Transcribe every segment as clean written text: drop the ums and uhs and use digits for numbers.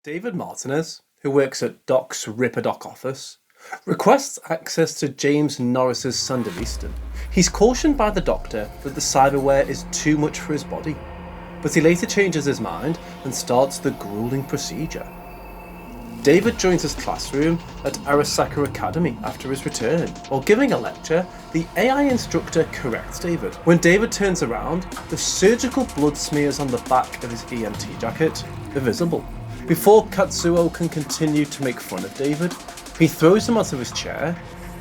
David Martinez, who works at Doc's Ripperdoc office, requests access to James Norris's sandevistan. He's cautioned by the doctor that the cyberware is too much for his body, but he later changes his mind and starts the grueling procedure. David joins his classroom at Arasaka Academy after his return. While giving a lecture, the AI instructor corrects David. When David turns around, the surgical blood smears on the back of his EMT jacket are visible. Before Katsuo can continue to make fun of David, he throws him out of his chair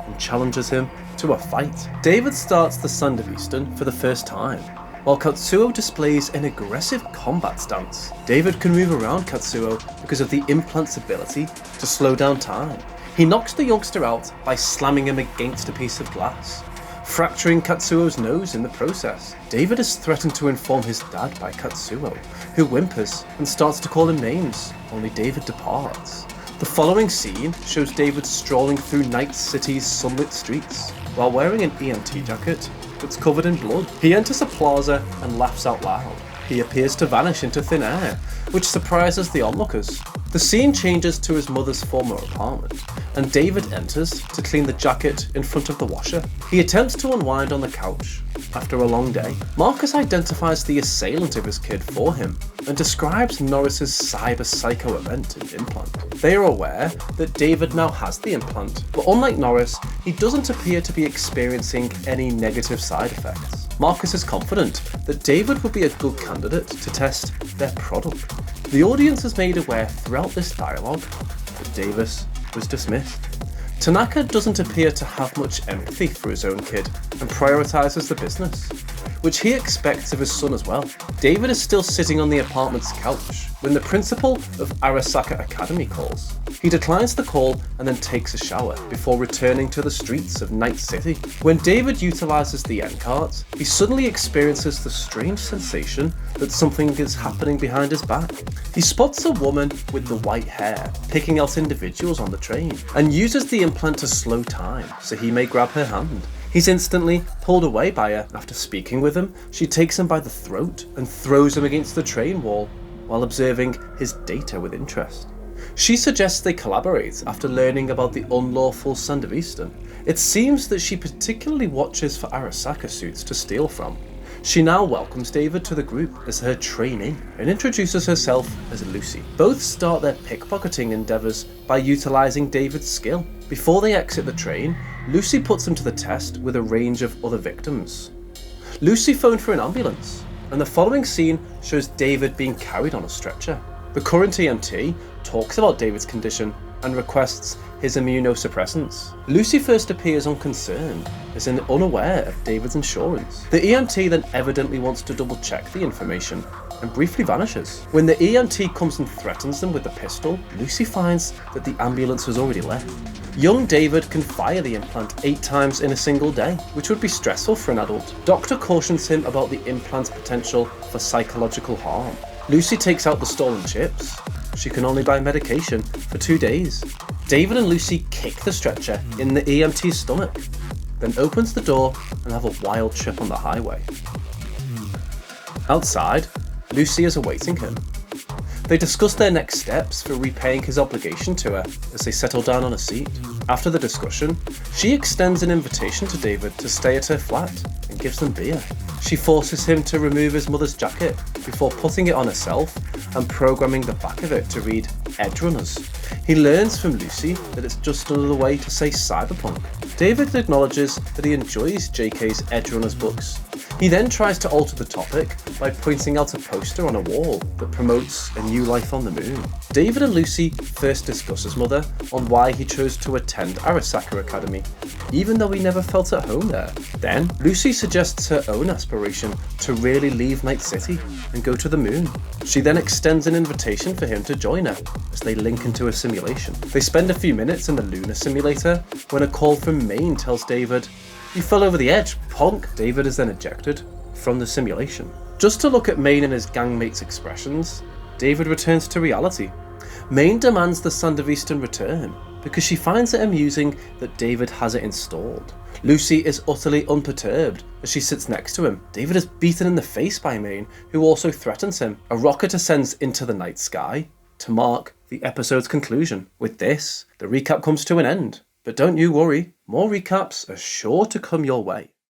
and challenges him to a fight. David starts the sandevistan for the first time, while Katsuo displays an aggressive combat stance. David can move around Katsuo because of the implant's ability to slow down time. He knocks the youngster out by slamming him against a piece of glass, fracturing Katsuo's nose in the process. David is threatened to inform his dad by Katsuo, who whimpers and starts to call him names, only David departs. The following scene shows David strolling through Night City's sunlit streets, while wearing an EMT jacket that's covered in blood. He enters a plaza and laughs out loud. He appears to vanish into thin air, which surprises the onlookers. The scene changes to his mother's former apartment, and David enters to clean the jacket in front of the washer. He attempts to unwind on the couch after a long day. Marcus identifies the assailant of his kid for him and describes Norris's cyberpsycho event in implant. They are aware that David now has the implant, but unlike Norris, he doesn't appear to be experiencing any negative side effects. Marcus is confident that David would be a good candidate to test their product. The audience is made aware throughout this dialogue that Davis was dismissed. Tanaka doesn't appear to have much empathy for his own kid and prioritises the business, which he expects of his son as well. David is still sitting on the apartment's couch when the principal of Arasaka Academy calls. He declines the call and then takes a shower before returning to the streets of Night City. When David utilises the end cards, he suddenly experiences the strange sensation that something is happening behind his back. He spots a woman with the white hair picking out individuals on the train and uses the implant to slow time so he may grab her hand. He's instantly pulled away by her. After speaking with him, she takes him by the throat and throws him against the train wall while observing his data with interest. She suggests they collaborate after learning about the unlawful sandevistan. It seems that she particularly watches for Arasaka suits to steal from. She now welcomes David to the group as her trainee and introduces herself as Lucy. Both start their pickpocketing endeavours by utilising David's skill. Before they exit the train, Lucy puts him to the test with a range of other victims. Lucy phoned for an ambulance, and the following scene shows David being carried on a stretcher. The current EMT talks about David's condition and requests his immunosuppressants. Lucy first appears unconcerned, as in unaware of David's insurance. The EMT then evidently wants to double check the information and briefly vanishes. When the EMT comes and threatens them with the pistol, Lucy finds that the ambulance has already left. Young David can fire the implant 8 times in a single day, which would be stressful for an adult. Doctor cautions him about the implant's potential for psychological harm. Lucy takes out the stolen chips. She can only buy medication for 2 days. David and Lucy kick the stretcher in the EMT's stomach, then opens the door and have a wild trip on the highway. Outside, Lucy is awaiting him. They discuss their next steps for repaying his obligation to her as they settle down on a seat. After the discussion, she extends an invitation to David to stay at her flat and gives them beer. She forces him to remove his mother's jacket before putting it on herself and programming the back of it to read Edgerunners. He learns from Lucy that it's just another way to say Cyberpunk. David acknowledges that he enjoys JK's Edgerunners books. He then tries to alter the topic by pointing out a poster on a wall that promotes a new life on the moon. David and Lucy first discuss his mother on why he chose to attend Arasaka Academy, even though he never felt at home there. Then, Lucy suggests her own aspiration to really leave Night City and go to the moon. She then extends an invitation for him to join her as they link into a simulation. They spend a few minutes in the lunar simulator when a call from Maine tells David, "You fell over the edge, punk." David is then ejected from the simulation. Just to look at Maine and his gangmates' expressions, David returns to reality. Maine demands the sandevistan return because she finds it amusing that David has it installed. Lucy is utterly unperturbed as she sits next to him. David is beaten in the face by Maine, who also threatens him. A rocket ascends into the night sky to mark the episode's conclusion. With this, the recap comes to an end. But don't you worry, more recaps are sure to come your way.